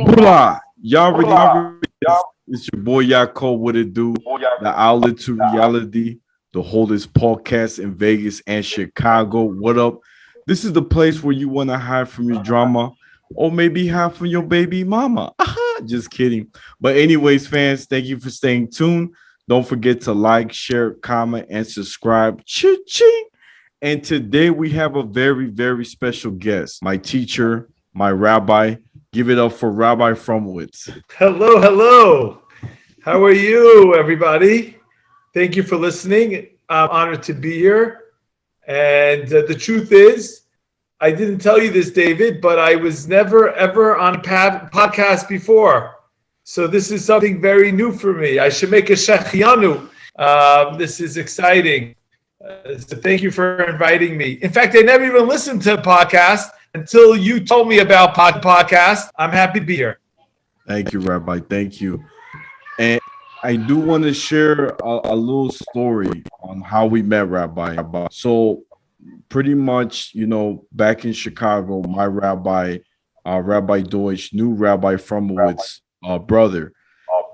Bula, y'all already it's your boy Yaakov. What it do? The outlet to reality, the holdest podcast in Vegas and Chicago. What up? This is the place where you want to hide from your drama, or maybe hide from your baby mama. Just kidding. But anyways, fans, thank you for staying tuned. Don't forget to like, share, comment, and subscribe. Ching. And today we have a very, very special guest, my teacher, my rabbi. Give it up for Rabbi Fromowitz. Hello. How are you, everybody? Thank you for listening. I'm honored to be here. And the truth is, I didn't tell you this, David, but I was never, ever on a podcast before. So this is something very new for me. I should make a shechianu. This is exciting. So thank you for inviting me. In fact, I never even listened to a podcast until you told me about podcast. I'm happy to be here. Thank you, Rabbi. Thank you. And I do want to share a little story on how we met, Rabbi. So pretty much, back in Chicago, my rabbi, Rabbi Deutsch, knew Rabbi Fromowitz, brother.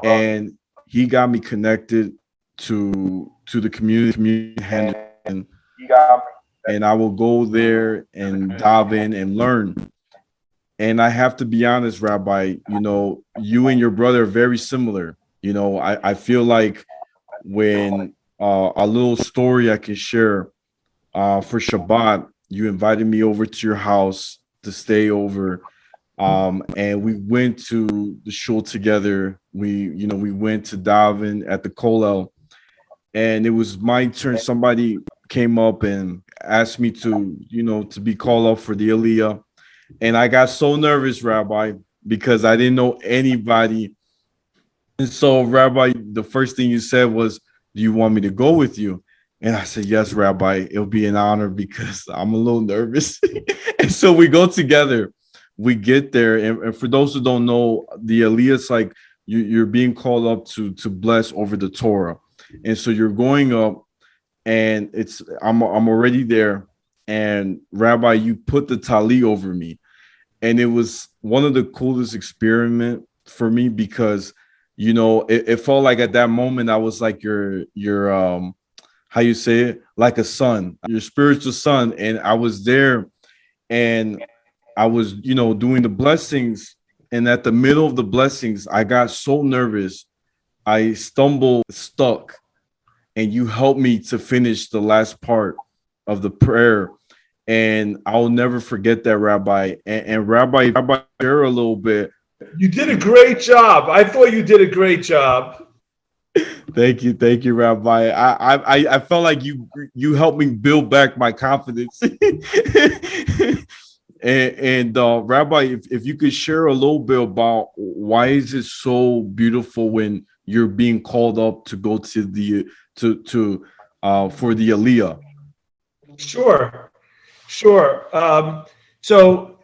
And he got me connected to the community and I will go there and dive in and learn. And I have to be honest, Rabbi, you and your brother are very similar. I feel like when a little story I can share for Shabbat, you invited me over to your house to stay over. And we went to the shul together. We went to daven at the kollel. And it was my turn. Somebody came up and asked me to be called up for the Aliyah. And I got so nervous, Rabbi, because I didn't know anybody. And so, Rabbi, the first thing you said was, do you want me to go with you? And I said, yes, Rabbi, it'll be an honor because I'm a little nervous. And so we go together. We get there. And for those who don't know, the Aliyah is like you're being called up to bless over the Torah. And so you're going up and I'm already there. And Rabbi, you put the tali over me. And it was one of the coolest experiment for me because, it felt like at that moment, I was like your how you say it? Like a son, your spiritual son. And I was there and I was, doing the blessings. And at the middle of the blessings, I got so nervous. I stuck, and you helped me to finish the last part of the prayer. And I'll never forget that, Rabbi. And Rabbi, share a little bit. You did a great job. I thought you did a great job. Thank you, Rabbi. I felt like you helped me build back my confidence. And Rabbi, if you could share a little bit about why is it so beautiful when you're being called up to go to the for the Aliyah. Sure. So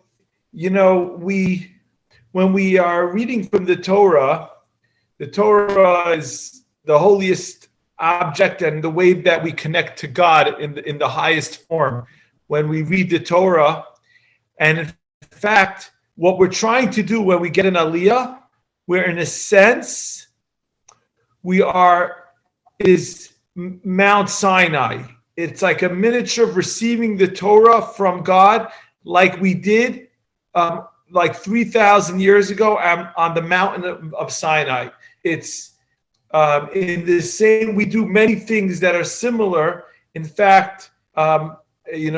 when we are reading from the Torah is the holiest object and the way that we connect to God in the highest form. When we read the Torah, and in fact, what we're trying to do when we get an Aliyah, we're in a sense, is Mount Sinai. It's like a miniature of receiving the Torah from God, like we did like 3,000 years ago on the mountain of Sinai. It's in the same. We do many things that are similar. In fact, you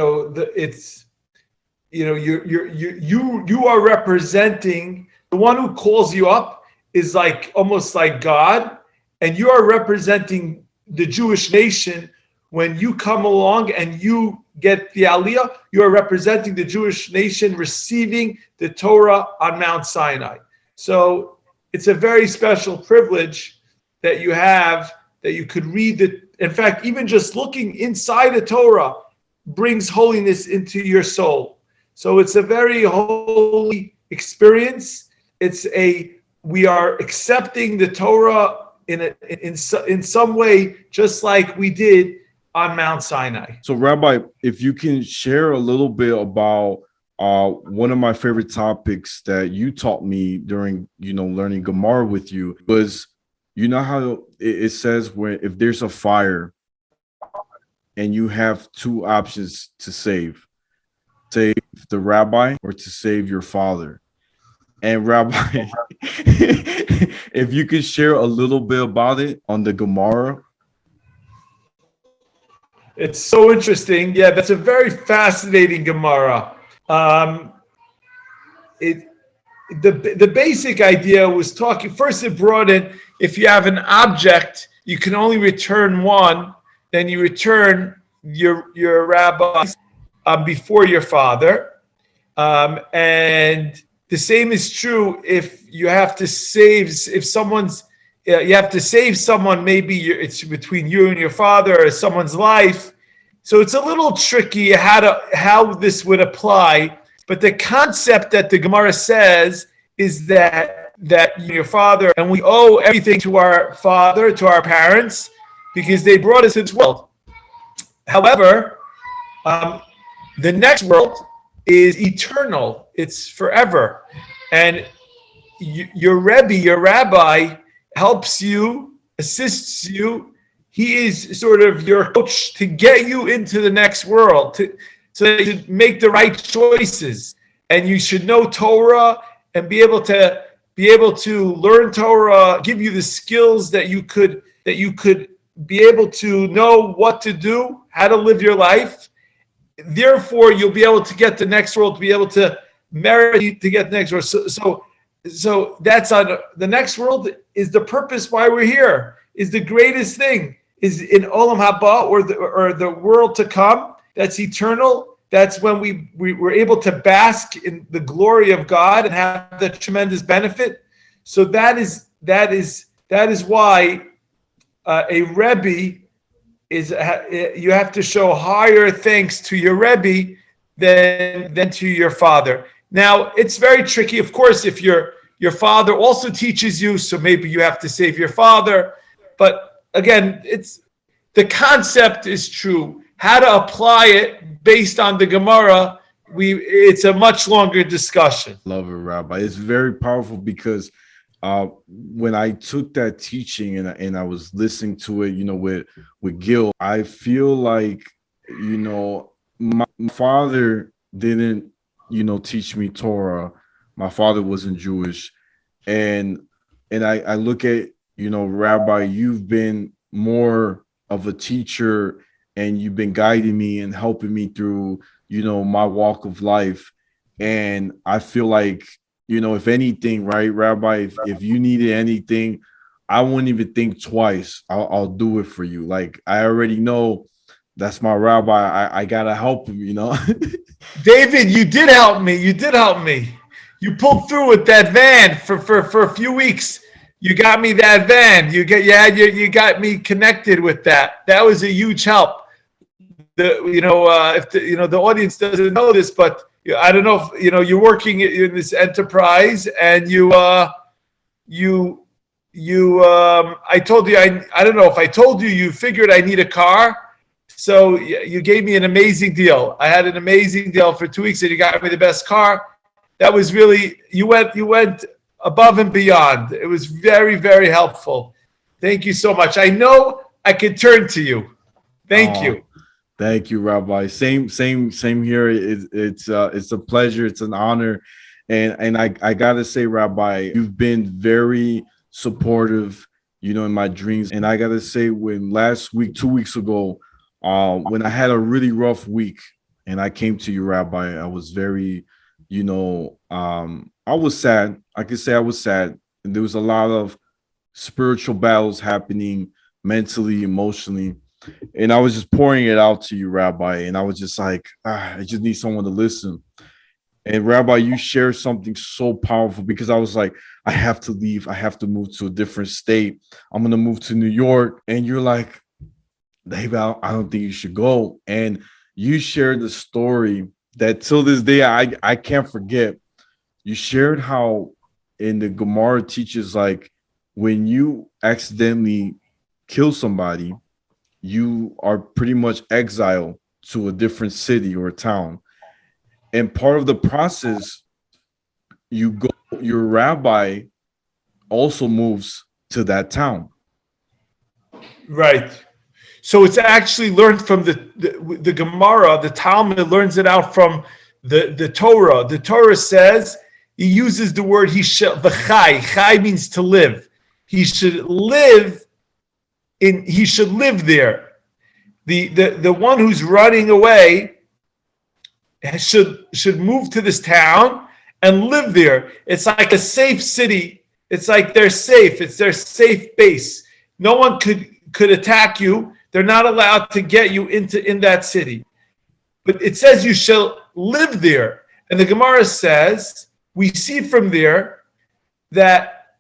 are representing the one who calls you up is like almost like God, and you are representing the Jewish nation. When you come along and you get the Aliyah, you are representing the Jewish nation receiving the Torah on Mount Sinai. So it's a very special privilege that you have, that you could read it. In fact, even just looking inside the Torah brings holiness into your soul. So it's a very holy experience. We are accepting the Torah in some way, just like we did on Mount Sinai. So, Rabbi, if you can share a little bit about one of my favorite topics that you taught me during, learning Gemara with you was, how it says when if there's a fire and you have two options to save the rabbi or to save your father. And Rabbi, if you could share a little bit about it on the Gemara. It's so interesting. Yeah, that's a very fascinating Gemara. The basic idea was talking. First, it brought in if you have an object, you can only return one. Then you return your rabbi before your father, and the same is true if you have to save. If someone's you have to save someone, maybe it's between you and your father or someone's life. So it's a little tricky how this would apply. But the concept that the Gemara says is that your father, and we owe everything to our father, to our parents, because they brought us into this world. However, the next world is eternal. It's forever. And your Rebbe, your rabbi, helps you, assists you. He is sort of your coach to get you into the next world, so that you should make the right choices. And you should know Torah and be able to learn Torah, give you the skills that you could be able to know what to do, how to live your life. Therefore, you'll be able to get the next world, to be able to merit to get the next world. So that's on the next world is the purpose why we're here, is the greatest thing, is in Olam Haba, or the world to come. That's eternal. That's when we were able to bask in the glory of God and have the tremendous benefit. So that is why a Rebbe is, you have to show higher thanks to your Rebbe than to your father. Now, it's very tricky, of course, if your father also teaches you, so maybe you have to save your father. But again, the concept is true. How to apply it based on the Gemara, it's a much longer discussion. Love it, Rabbi. It's very powerful because when I took that teaching and I was listening to it, with Gil, I feel like, my father didn't, teach me Torah. My father wasn't Jewish. And I look at, Rabbi, you've been more of a teacher and you've been guiding me and helping me through, my walk of life. And I feel like, if anything, right, Rabbi, if you needed anything, I wouldn't even think twice. I'll do it for you. Like, I already know that's my rabbi. I gotta help him, David, you did help me. You pulled through with that van for a few weeks. You got me that van. You got me connected with that. That was a huge help. If the audience doesn't know this, but I don't know if you're working in this enterprise, and I told you, I don't know if I told you, you figured I need a car. So you gave me an amazing deal. I had an amazing deal for 2 weeks, and you got me the best car. That was really, you went above and beyond. It was very, very helpful. Thank you so much. I know I could turn to you. Thank you. Thank you, Rabbi. Same here. It's a pleasure. It's an honor. And I gotta say, Rabbi, you've been very supportive, in my dreams. And I gotta say, when last week, 2 weeks ago, when I had a really rough week and I came to you, Rabbi, I was very, I was sad. I could say I was sad. And there was a lot of spiritual battles happening mentally, emotionally. And I was just pouring it out to you, Rabbi. And I was just like, I just need someone to listen. And Rabbi, you shared something so powerful, because I was like, I have to leave. I have to move to a different state. I'm going to move to New York. And you're like, David, I don't think you should go. And you shared the story that till this day, I can't forget. You shared how in the Gemara teaches, like, when you accidentally kill somebody, you are pretty much exiled to a different city or town. And part of the process, your rabbi also moves to that town. Right. So it's actually learned from the Gemara. The Talmud learns it out from the Torah. The Torah says, he uses the word v'chai. Chai means to live. He should live there. The one who's running away should move to this town and live there. It's like a safe city. It's like they're safe. It's their safe base. No one could attack you. They're not allowed to get you in that city. But it says you shall live there. And the Gemara says, we see from there that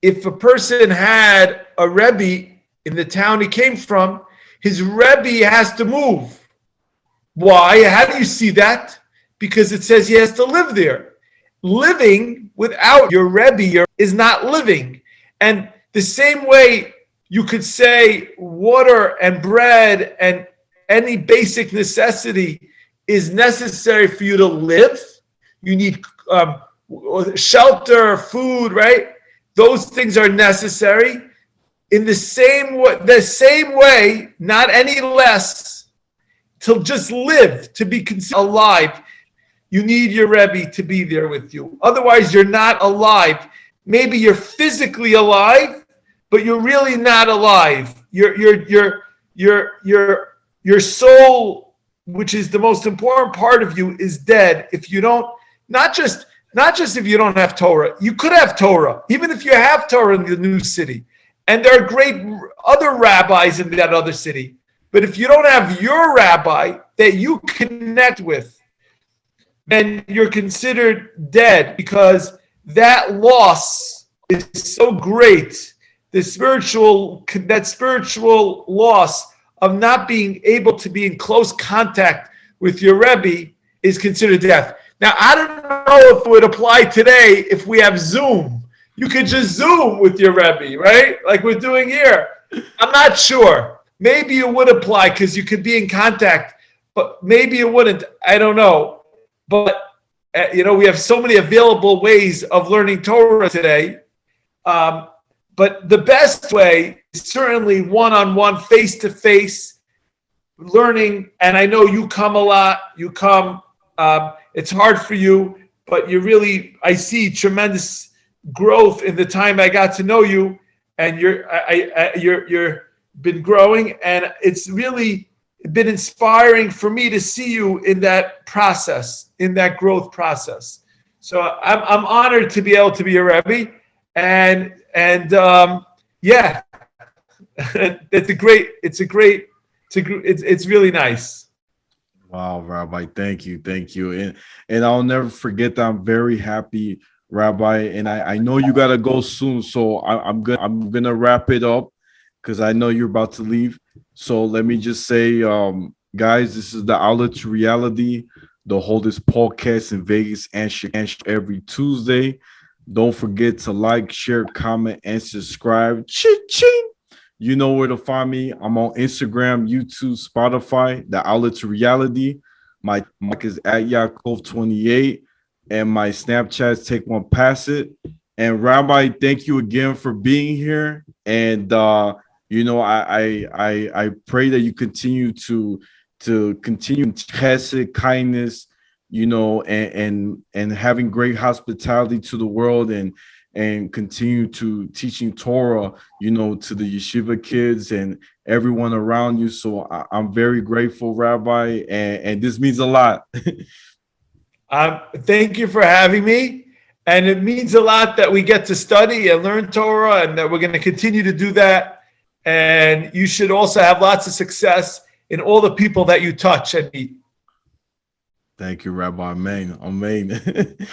if a person had a Rebbe in the town he came from, his Rebbe has to move. Why? How do you see that? Because it says he has to live there. Living without your Rebbe is not living. And the same way you could say water and bread and any basic necessity is necessary for you to live. You need shelter, food, right? Those things are necessary. In the same way, not any less, to just live, to be considered alive, you need your Rebbe to be there with you. Otherwise, you're not alive. Maybe you're physically alive, but you're really not alive. Your soul, which is the most important part of you, is dead if you don't. Not just if you don't have Torah. You could have Torah, even if you have Torah in the new city. And there are great other rabbis in that other city. But if you don't have your rabbi that you connect with, then you're considered dead, because that loss is so great. That spiritual loss of not being able to be in close contact with your Rebbe is considered death. Now, I don't know if it would apply today if we have Zoom. You could just Zoom with your Rebbe, right? Like we're doing here. I'm not sure. Maybe it would apply because you could be in contact, but maybe it wouldn't. I don't know. But, we have so many available ways of learning Torah today. But the best way is certainly one-on-one, face-to-face learning. And I know you come a lot. You come. It's hard for you, but I see tremendous growth in the time I got to know you, and you're been growing, and it's really been inspiring for me to see you in that process, in that growth process. So I'm honored to be able to be a Rebbe, and yeah, it's really nice. Wow, Rabbi, thank you, and I'll never forget that. I'm very happy, Rabbi, and I know you gotta go soon, so I'm gonna wrap it up because I know you're about to leave. So let me just say, guys, this is the Outlet to Reality, the oldest podcast in Vegas and every Tuesday. Don't forget to like, share, comment, and subscribe. Ching! You know where to find me. I'm on Instagram, YouTube, Spotify, the Outlet to Reality. My mic is at Yaakov28, and my Snapchat's Take One Pass It. And Rabbi, thank you again for being here. And I pray that you continue to continue chesed, kindness, and having great hospitality to the world, and continue to teaching Torah, to the yeshiva kids and everyone around you. So I'm very grateful, Rabbi, and this means a lot. Thank you for having me. And it means a lot that we get to study and learn Torah, and that we're going to continue to do that. And you should also have lots of success in all the people that you touch and meet. Thank you, Rabbi. Amen.